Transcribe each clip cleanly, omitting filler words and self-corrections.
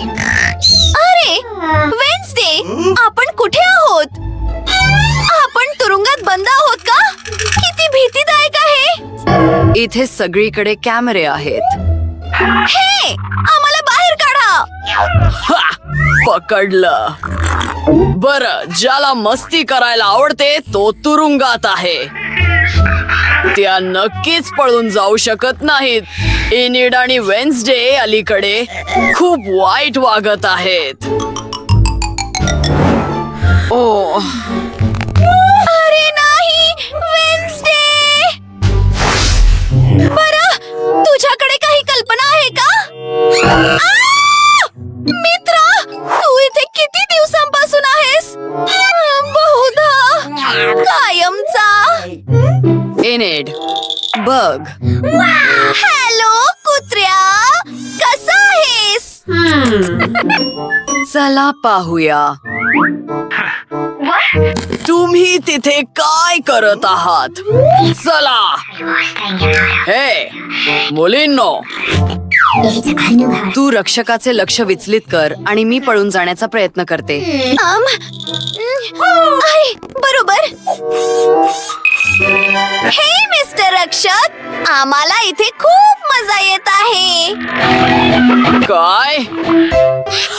अरे वेन्सडे, आपण कुठे आहोत? आपण तुरुंगात बंद आहोत का? किती भीतीदायक आहे. इथे सगळीकडे कॅमेरे आहेत. हे, आम्हाला बाहेर काढा. पकडलं. बरं, ज्याला मस्ती करायला आवडते तो तुरुंगात आहे. त्या नक्कीच पळून जाऊ शकत नाहीत. इनिड आणि वेन्सडे अलीकडे खूप वाईट वागत आहेत. ओ, अरे नाही वेन्सडे. बरं, तुझ्याकडे काही कल्पना आहे का? मित्रा, तू इथे किती दिवसांपासून आहेस? बहुधा कायमचा. इनिड, बघ. हॅलो कुत्र्या, कसा आहेस? चला पाहूया. तुम्ही तिथे काय करत आहात? चला. हे मुलींनो, तू रक्षकाचे लक्ष विचलित कर आणि मी पळून जाण्याचा प्रयत्न करते. आहे, बरोबर. हे मिस्टर रक्षक, आम्हाला इथे खूप मजा येत आहे. काय?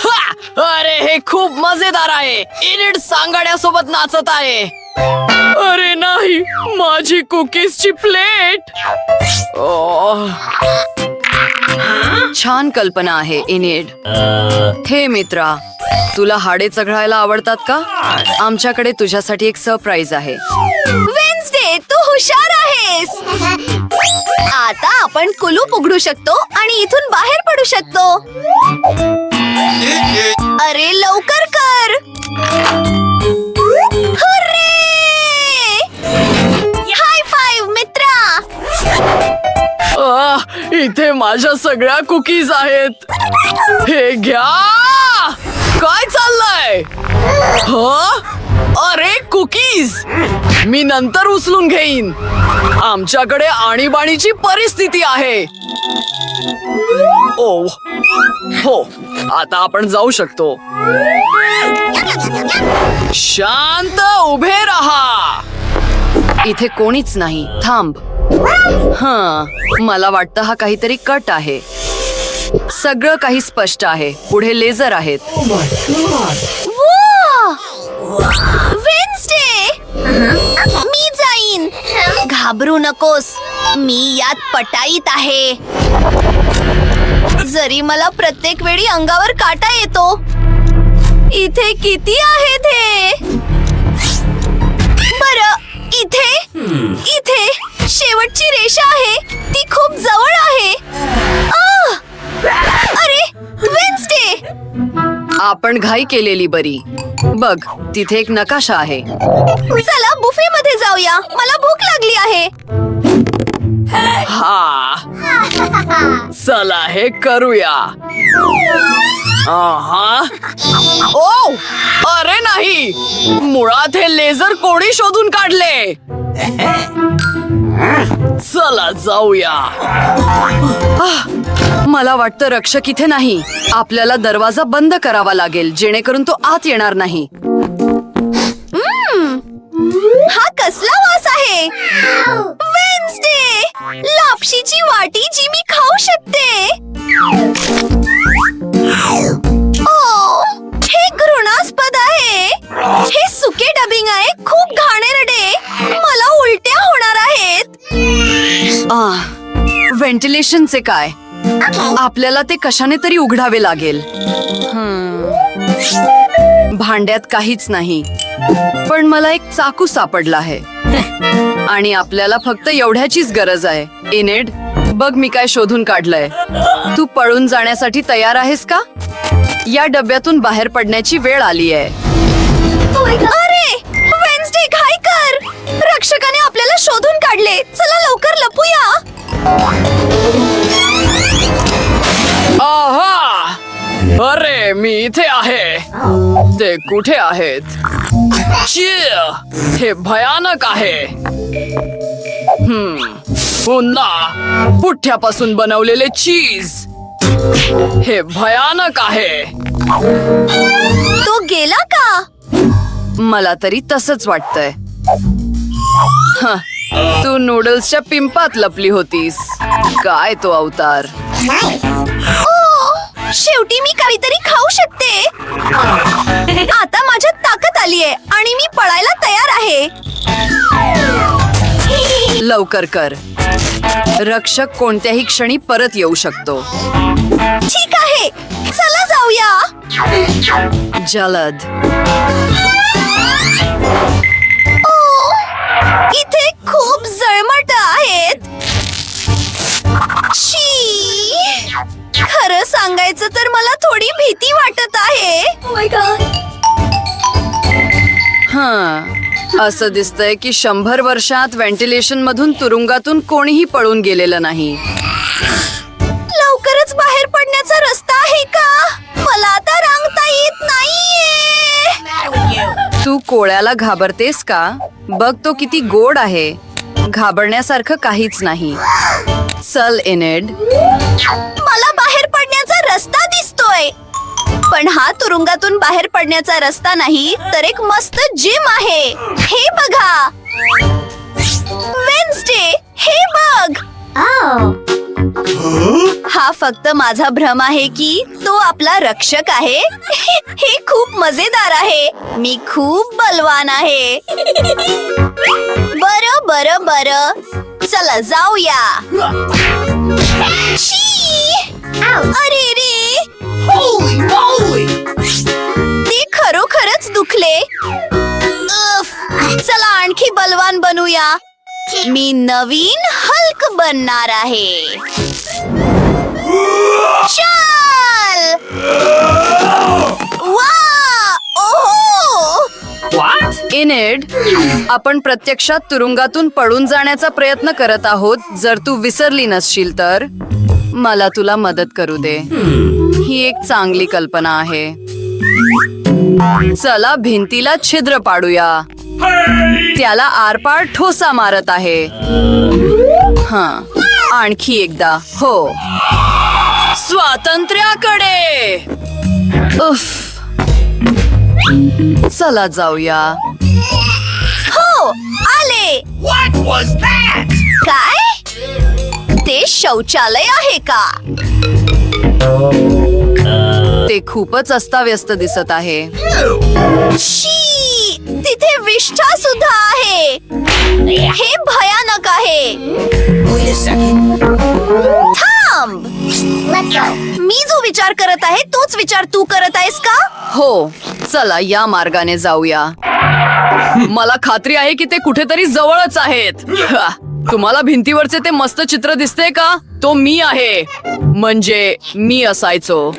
हा! अरे हे खूप मजेदार आहे. इनिड सांगाड्यासोबत नाचत आहे. अरे नाही, माझी कुकीजची प्लेट. ओह, छान कल्पना आहे इनिड. हे मित्रा, तुला हाडे चघळायला आवडतात का? आमच्याकडे तुझ्यासाठी एक सरप्राईज आहे. वेन्सडे, तू हुशार आहेस. आता आपण कुलूप उघडू शकतो आणि इथून बाहेर पडू शकतो. अरे लवकर कर. हुर्रे! हाय फाईव्ह मित्रा. इथे माझ्या सगळ्या कुकीज आहेत. हे घ्या. काय चाललंय? अरे कुकीज मी नंतर उचलून घेईन. आमच्याकडे आणीबाणीची परिस्थिती आहे. ओ हो, आता आपण जाऊ शकतो. शांत उभे राहा. इथे कोणीच नाही. थांब. मला वाटतं हा काहीतरी कट आहे. सगळं काही स्पष्ट आहे. पुढे लेझर आहेत. वेन्सडे, मी जाईन. घाबरू नकोस, मी यात पटाईत आहे. जरी मला प्रत्येक वेळी अंगावर काटा येतो. इथे किती आहेत हे? बरं, इथे इथे शेवटची रेषा आहे. ती खूप जवळ आहे. अरे वेन्सडे, आपण घाई केलेली बरी. बघ, तिथे एक नकाशा आहे. चला बुफे मध्ये जाऊया. मला भूक लागली आहे. हा, चला हे करूया. ओ, अरे नाही, मुळात हे लेझर कोणी शोधून काढले. चला जाऊया. मला वाटतं रक्षक इथे नाही. आपल्याला दरवाजा बंद करावा लागेल जेणेकरून तो आत येणार नाही. हा कसला वास आहे? वेन्सडे, लापशीची वाटी जी मी खाऊ शकते. हे घृणास्पद आहे. हे सुके डबिंग आहे. खूप घाणेरडे. मला उलट्या होणार आहेत. व्हेंटिलेशनचे काय? आपल्याला ते कशाने तरी उघडावे लागेल. भांड्यात काहीच नाही, पण मला एक चाकू सापडला आहे आणि आपल्याला फक्त एवढ्याचीच गरज आहे. इनिड, बघ मी काय शोधून काढलंय. तू पळून जाण्यासाठी तयार आहेस का? या डब्यातून बाहेर पडण्याची वेळ आली आहे. अरे वेन्सडे, घाई कर. रक्षकाने आपल्याला शोधून काढले. चला लवकर लपूया. आहा! अरे मी इथे आहे. ते कुठे आहेत? हे भयानक आहे. पुन्हा पुठ्ठ्यापासून बनवलेले चीज. हे भयानक आहे. तो गेला का? मला तरी तसंच वाटतंय. हं, तू नूडल्सच्या पिंपात लपली होतीस. काय तो अवतार. शेवटी मी काहीतरी खाऊ शकते. आता माझ्यात ताकद आलीये आणि मी पळायला तयार आहे. लवकर कर. रक्षक कोणत्याही क्षणी परत येऊ शकतो. ठीक आहे, चला जाऊया. जलद. इथे खूप जळमट आहेत. शी, खरं सांगायचं तर मला थोडी भीती वाटत आहे. असं दिसतंय की 100 वर्षात व्हेंटिलेशन मधून तुरुंगातून कोणीही पळून गेलेलं नाही. लवकरच बाहेर पडण्याचा रस्ता आहे का? मला आता रांगता येत नाहीये. तू कोळ्याला घाबरतेस का? बघ तो किती गोड आहे. घाबरण्यासारखं काहीच नाही. चल एनेड. मला बाहेर पडण्याचा रस्ता दिसतोय. पण हा तुरुंगातून बाहेर पडण्याचा रस्ता नाही, तर एक मस्त जिम आहे. हे बघा वेन्सडे, हे बघ. हा फक्त माझा भ्रम आहे की तो आपला रक्षक आहे. हे खूप मजेदार आहे. मी खूप बलवान आहे. बरं बरं बरं, चला जाऊया. अरे रे, ते खरोखरच दुखले. चला आणखी बलवान बनूया. मी नवीन हल्क बनणार आहे. चल. वा, ओहो. एनेड, आपण प्रत्यक्षात तुरुंगातून पळून जाण्याचा प्रयत्न करत आहोत. जर तू विसरली नसशील तर मला तुला मदत करू दे. ही एक चांगली कल्पना आहे. चला भिंतीला छिद्र पाडूया. त्याला आरपार ठोसा मारत आहे. आणखी एकदा. हो, स्वातंत्र्याकडे. उफ. चला जाऊया. हो, आले. काय? ते शौचालय आहे का? ते खूपच अस्ताव्यस्त दिसत आहे. शी, तिथे विष्ठा सुद्धा आहे. हे भयानक आहे. थांब. मी जो विचार करत आहे तोच विचार तू करत आहेस का? हो, चला या मार्गाने जाऊया. मला खात्री आहे की ते कुठेतरी जवळच आहेत. तुम्हाला भिंतीवरचे ते मस्त चित्र दिसते का? तो मी आहे. म्हणजे मी असायचो.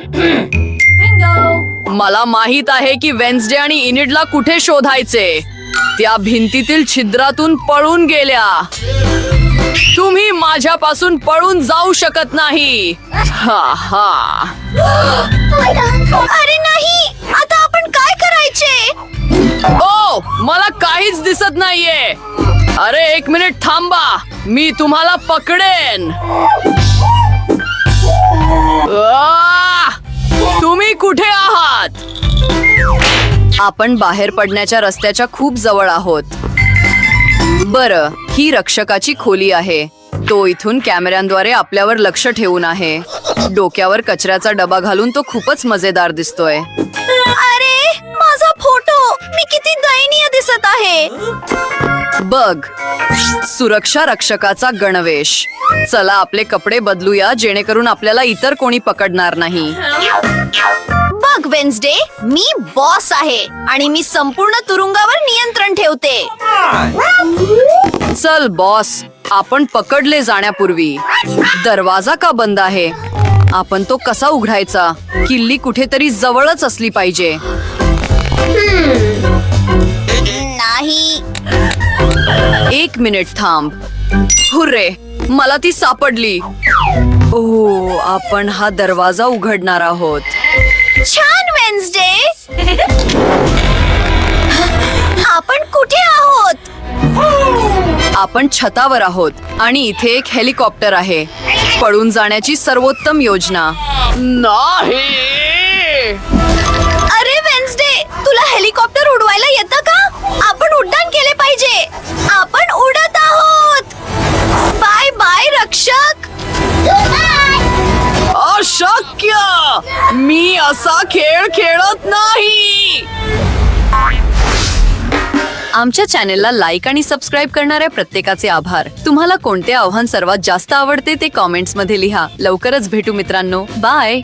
मला माहित आहे की वेन्सडे आणि इनिडला कुठे शोधायचे. त्या भिंतीतील छिद्रातून पळून गेल्या. तुम्ही माझ्यापासून पळून जाऊ शकत नाही. हा हा. अरे नाही, आता आपण काय करायचे? ओ, मला काहीच दिसत नाहीये. अरे एक मिनिट थांबा, मी तुम्हाला पकडेन. तुम्ही कुठे आहात? आपण बाहेर पडण्याच्या रस्त्याच्या खूप जवळ आहोत. बरं, ही रक्षकाची खोली आहे. तो इथून कॅमेऱ्यांद्वारे आपल्यावर लक्ष ठेवून आहे. डोक्यावर कचऱ्याचा डबा घालून तो खूपच मजेदार दिसतोय. अरे माझा फोटो, मी किती दयनीय दिसत आहे. बघ, सुरक्षा रक्षकाचा गणवेश. चला आपले कपडे बदलूया जेणेकरून आपल्याला इतर कोणी पकडणार नाही. बघ वेन्सडे, मी बॉस आहे आणि मी संपूर्ण तुरुंगावर नियंत्रण ठेवते. चल बॉस, आपण पकडले जाण्यापूर्वी दरवाजा का बंद आहे? आपण तो कसा उघडायचा? किल्ली कुठेतरी जवळच असली पाहिजे. नाही. 1 मिनिट थांब. हुर्रे, मला ती सापडली. ओ, आपण हा दरवाजा उघडणार आहोत. छान वेन्सडे. आपण कुठे आहोत? आपण छतावर आहोत आणि इथे एक हेलिकॉप्टर आहे. पळून जाण्याची सर्वोत्तम योजना. नाही. अरे वेन्सडे, तुला हेलिकॉप्टर उडवायला येतं का? आपण उड्डाण केले पाहिजे. आपण उडत आहोत. बाय बाय रक्षक. अशक्य. मी असा खेळ खेळत नाही. आमच्या चॅनेलला लाईक आणि सबस्क्राईब करणाऱ्या प्रत्येकाचे आभार. तुम्हाला कोणते आव्हान सर्वात जास्त आवडते ते कॉमेंट्स मध्ये लिहा. लवकरच भेटू मित्रांनो. बाय.